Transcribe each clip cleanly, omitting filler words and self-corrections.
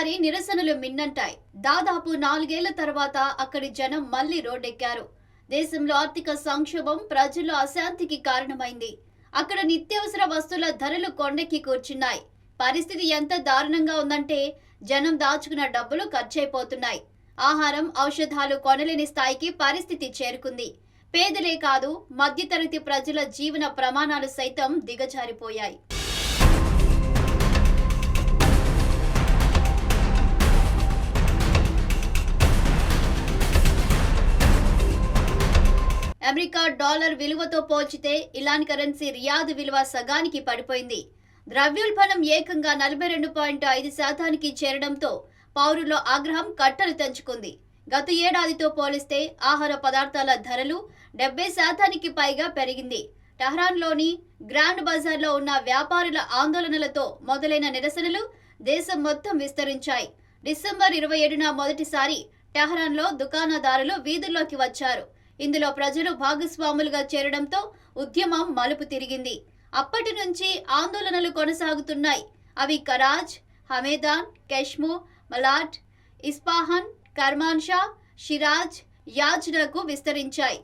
మరోసారి నిరసనలు మిన్నంటాయి. దాదాపు 4 ఏళ్ల తర్వాత అక్కడి జనం మళ్లీ రోడ్డెక్కారు. దేశంలో ఆర్థిక సంక్షోభం ప్రజల్లో అశాంతికి కారణమైంది. అక్కడ నిత్యావసర వస్తువుల ధరలు కొండెక్కి కూర్చున్నాయి. పరిస్థితి ఎంత దారుణంగా ఉందంటే జనం దాచుకున్న డబ్బులు ఖర్చయిపోతున్నాయి. ఆహారం, ఔషధాలు కొనలేని స్థాయికి పరిస్థితి చేరుకుంది. పేదలే కాదు, మధ్యతరగతి ప్రజల జీవన ప్రమాణాలు సైతం దిగజారిపోయాయి. అమెరికా డాలర్ విలువతో పోల్చితే ఇరాన్ కరెన్సీ రియాద్ విలువ సగానికి పడిపోయింది. ద్రవ్యోల్బణం ఏకంగా 42.5% చేరడంతో పౌరుల్లో ఆగ్రహం కట్టలు తెంచుకుంది. గత ఏడాదితో పోలిస్తే ఆహార పదార్థాల ధరలు 70% పైగా పెరిగింది. టెహ్రాన్లోని గ్రాండ్ బజార్లో ఉన్న వ్యాపారుల ఆందోళనలతో మొదలైన నిరసనలు దేశం మొత్తం విస్తరించాయి. డిసెంబర్ 27న మొదటిసారి టెహ్రాన్లో దుకాణదారులు వీధుల్లోకి వచ్చారు. ఇందులో ప్రజలు భాగస్వాములుగా చేరడంతో ఉద్యమం మలుపు తిరిగింది. అప్పటి నుంచి ఆందోళనలు కొనసాగుతున్నాయి. అవి కరాజ్, హమేదాన్, కెష్మో, మలాట్, ఇస్పాహాన్, కర్మాన్షా, షిరాజ్, యాజ్లకు విస్తరించాయి.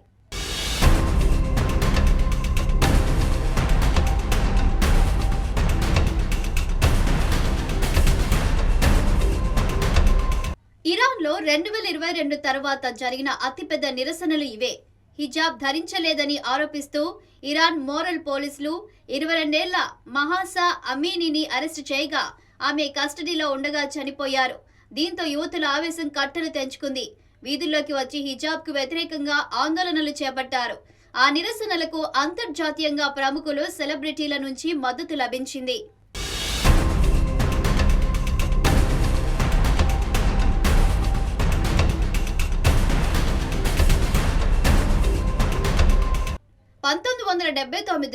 ఇరాన్లో 2022 తర్వాత జరిగిన అతిపెద్ద నిరసనలు ఇవే. హిజాబ్ ధరించలేదని ఆరోపిస్తూ ఇరాన్ మోరల్ పోలీసులు 22 ఏళ్ల మహాసా అమీనీని అరెస్టు చేయగా ఆమె కస్టడీలో ఉండగా చనిపోయారు. దీంతో యువతుల ఆవేశం కట్టలు తెంచుకుంది. వీధుల్లోకి వచ్చి హిజాబ్కు వ్యతిరేకంగా ఆందోళనలు చేపట్టారు. ఆ నిరసనలకు అంతర్జాతీయంగా ప్రముఖులు, సెలబ్రిటీల నుంచి మద్దతు లభించింది.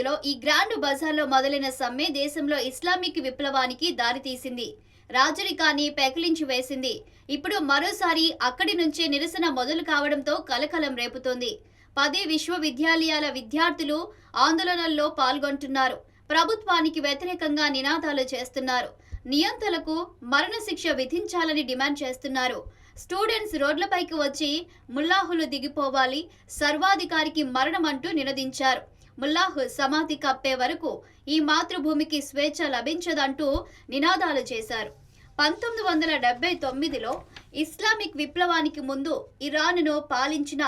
లో ఈ గ్రాండ్ బజార్లో మొదలైన సమ్మె దేశంలో ఇస్లామిక్ విప్లవానికి దారితీసింది. రాజరికాన్ని పెకిలించి వేసింది. ఇప్పుడు మరోసారి అక్కడి నుంచే నిరసన మొదలు కావడంతో కలకలం రేపుతోంది. 10 విశ్వవిద్యాలయాల విద్యార్థులు ఆందోళనల్లో పాల్గొంటున్నారు. ప్రభుత్వానికి వ్యతిరేకంగా నినాదాలు చేస్తున్నారు. నియంతలకు మరణశిక్ష విధించాలని డిమాండ్ చేస్తున్నారు. స్టూడెంట్స్ రోడ్లపైకి వచ్చి ముల్లాహులు దిగిపోవాలి, సర్వాధికారికి మరణం అంటూ నినదించారు. ముల్లాహు సమాధి కప్పే వరకు ఈ మాతృభూమికి స్వేచ్ఛ లభించదంటూ నినాదాలు చేశారు. 1979లో ఇస్లామిక్ విప్లవానికి ముందు ఇరాన్ను పాలించిన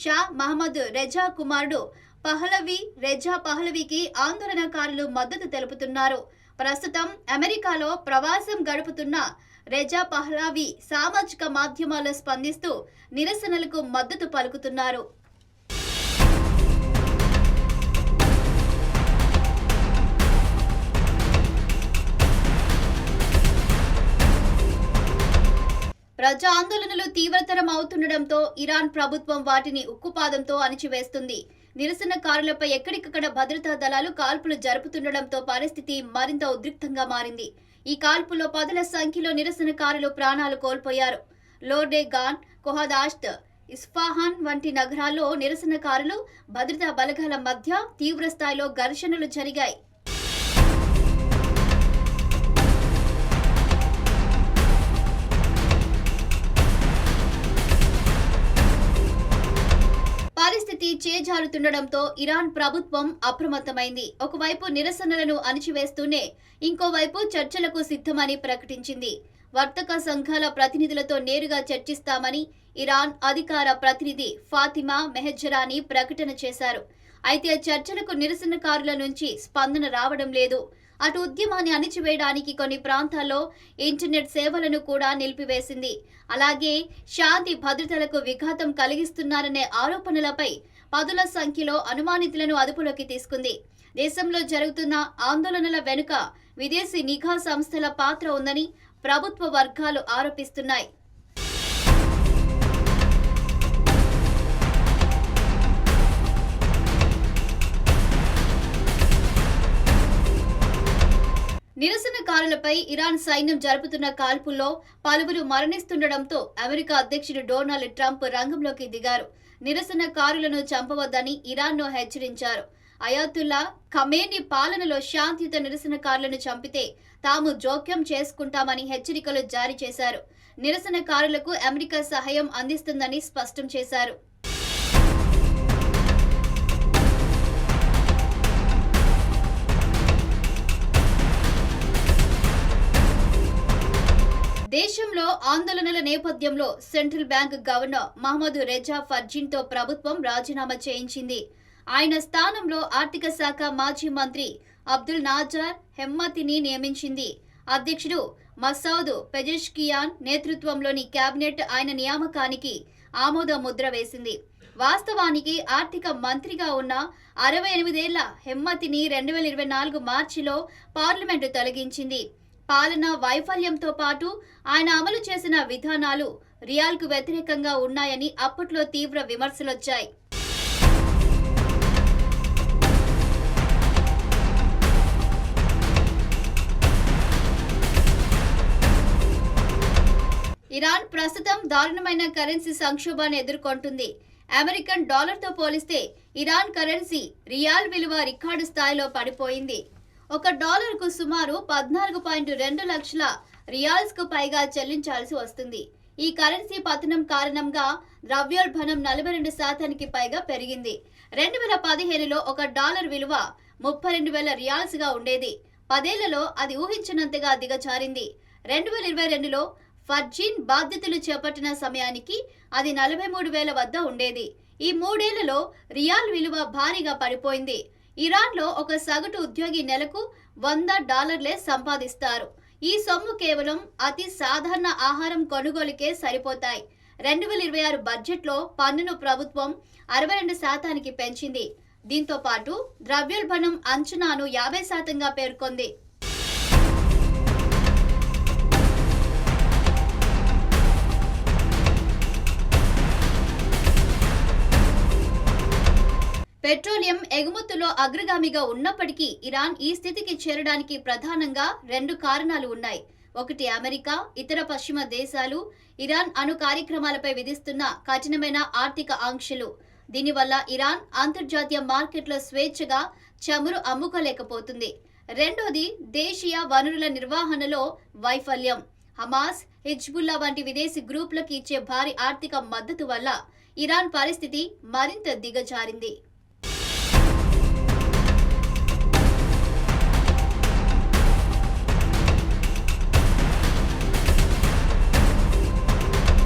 షా మహమ్మద్ రెజా కుమారుడు పహలవి రెజా పహలవికి ఆందోళనకారులు మద్దతు తెలుపుతున్నారు. ప్రస్తుతం అమెరికాలో ప్రవాసం గడుపుతున్న రెజా పహ్లవి సామాజిక మాధ్యమాల్లో స్పందిస్తూ నిరసనలకు మద్దతు పలుకుతున్నారు. ప్రజా ఆందోళనలు తీవ్రతరం అవుతుండటంతో ఇరాన్ ప్రభుత్వం వాటిని ఉక్కుపాదంతో అణిచివేస్తుంది. నిరసనకారులపై ఎక్కడికక్కడ భద్రతా దళాలు కాల్పులు జరుపుతుండటంతో పరిస్థితి మరింత ఉద్రిక్తంగా మారింది. ఈ కాల్పుల్లో 10ల సంఖ్యలో నిరసనకారులు ప్రాణాలు కోల్పోయారు. లోర్డేగాన్, కోహదాష్త్, ఇస్ఫాహాన్ వంటి నగరాల్లో నిరసనకారులు, భద్రతా బలగాల మధ్య తీవ్రస్థాయిలో ఘర్షణలు జరిగాయి. పరిస్థితి చేజారుతుండటంతో ఇరాన్ ప్రభుత్వం అప్రమత్తమైంది. ఒకవైపు నిరసనలను అణిచివేస్తూనే ఇంకోవైపు చర్చలకు సిద్ధమని ప్రకటించింది. వర్తక సంఘాల ప్రతినిధులతో నేరుగా చర్చిస్తామని ఇరాన్ అధికార ప్రతినిధి ఫాతిమా మెహజ్జరానీ ప్రకటన చేశారు. అయితే చర్చలకు నిరసనకారుల నుంచి స్పందన రావడం లేదు. అటు ఉద్యమాన్ని అణిచివేయడానికి కొన్ని ప్రాంతాల్లో ఇంటర్నెట్ సేవలను కూడా నిలిపివేసింది. అలాగే శాంతి భద్రతలకు విఘాతం కలిగిస్తున్నారనే ఆరోపణలపై 10ల సంఖ్యలో అనుమానితులను అదుపులోకి తీసుకుంది. దేశంలో జరుగుతున్న ఆందోళనల వెనుక విదేశీ నిఘా సంస్థల పాత్ర ఉందని ప్రభుత్వ వర్గాలు ఆరోపిస్తున్నాయి. నిరసనకారులపై ఇరాన్ సైన్యం జరుపుతున్న కాల్పుల్లో పలువురు మరణిస్తుండటంతో అమెరికా అధ్యక్షుడు డొనాల్డ్ ట్రంప్ రంగంలోకి దిగారు. నిరసనకారులను చంపవద్దని ఇరాన్ను హెచ్చరించారు. అయాతుల్లా ఖమేని పాలనలో శాంతియుత నిరసనకారులను చంపితే తాము జోక్యం చేసుకుంటామని హెచ్చరికలు జారీ చేశారు. నిరసనకారులకు అమెరికా సహాయం అందిస్తుందని స్పష్టం చేశారు. దేశంలో ఆందోళనల నేపథ్యంలో central bank governor Mohammad Reza ఫర్జీన్తో ప్రభుత్వం రాజీనామా చేయించింది. ఆయన స్థానంలో ఆర్థిక శాఖ మాజీ మంత్రి అబ్దుల్ నాజర్ హెమ్మతిని నియమించింది. అధ్యక్షుడు మసౌద్ పెజెష్కియాన్ నేతృత్వంలోని కేబినెట్ ఆయన నియామకానికి ఆమోద ముద్ర వేసింది. వాస్తవానికి ఆర్థిక మంత్రిగా ఉన్న 68 ఏళ్ల హెమ్మతిని 2024 మార్చిలో పార్లమెంటు తొలగించింది. పాలనా వైఫల్యంతో పాటు ఆయన అమలు చేసిన విధానాలు రియాల్కు వ్యతిరేకంగా ఉన్నాయని అప్పట్లో తీవ్ర విమర్శలొచ్చాయి. ఇరాన్ ప్రస్తుతం దారుణమైన కరెన్సీ సంక్షోభాన్ని ఎదుర్కొంటుంది. అమెరికన్ డాలర్తో పోలిస్తే ఇరాన్ కరెన్సీ రియాల్ విలువ రికార్డు స్థాయిలో పడిపోయింది. $1కు సుమారు 14.2 లక్షల రియాల్స్కు పైగా చెల్లించాల్సి వస్తుంది. ఈ కరెన్సీ పతనం కారణంగా ద్రవ్యోల్బణం 42% పైగా పెరిగింది. 2015లో $1 విలువ 32,000 రియాల్స్గా ఉండేది. 10 ఏళ్లలో అది ఊహించినంతగా దిగజారింది. 2022లో ఫర్జీన్ బాధ్యతలు చేపట్టిన సమయానికి అది 43,000 వద్ద ఉండేది. ఈ 3 ఏళ్లలో రియాల్ విలువ భారీగా పడిపోయింది. ఇరాన్లో ఒక సగటు ఉద్యోగి నెలకు $100 సంపాదిస్తారు. ఈ సొమ్ము కేవలం అతి సాధారణ ఆహారం కొనుగోలుకే సరిపోతాయి. 2026 బడ్జెట్లో పన్నును ప్రభుత్వం 62% పెంచింది. దీంతో పాటు ద్రవ్యోల్బణం అంచనాను 50%గా పేర్కొంది. పెట్రోలియం ఎగుమతుల్లో అగ్రగామిగా ఉన్నప్పటికీ ఇరాన్ ఈ స్థితికి చేరడానికి ప్రధానంగా 2 కారణాలు ఉన్నాయి. ఒకటి, అమెరికా, ఇతర పశ్చిమ దేశాలు ఇరాన్ అణు కార్యక్రమాలపై విధిస్తున్న కఠినమైన ఆర్థిక ఆంక్షలు. దీనివల్ల ఇరాన్ అంతర్జాతీయ మార్కెట్లో స్వేచ్ఛగా చమురు అమ్ముకోలేకపోతుంది. రెండోది, దేశీయ వనరుల నిర్వహణలో వైఫల్యం. హమాస్, హిజ్బుల్లా వంటి విదేశీ గ్రూపులకు ఇచ్చే భారీ ఆర్థిక మద్దతు వల్ల ఇరాన్ పరిస్థితి మరింత దిగజారింది.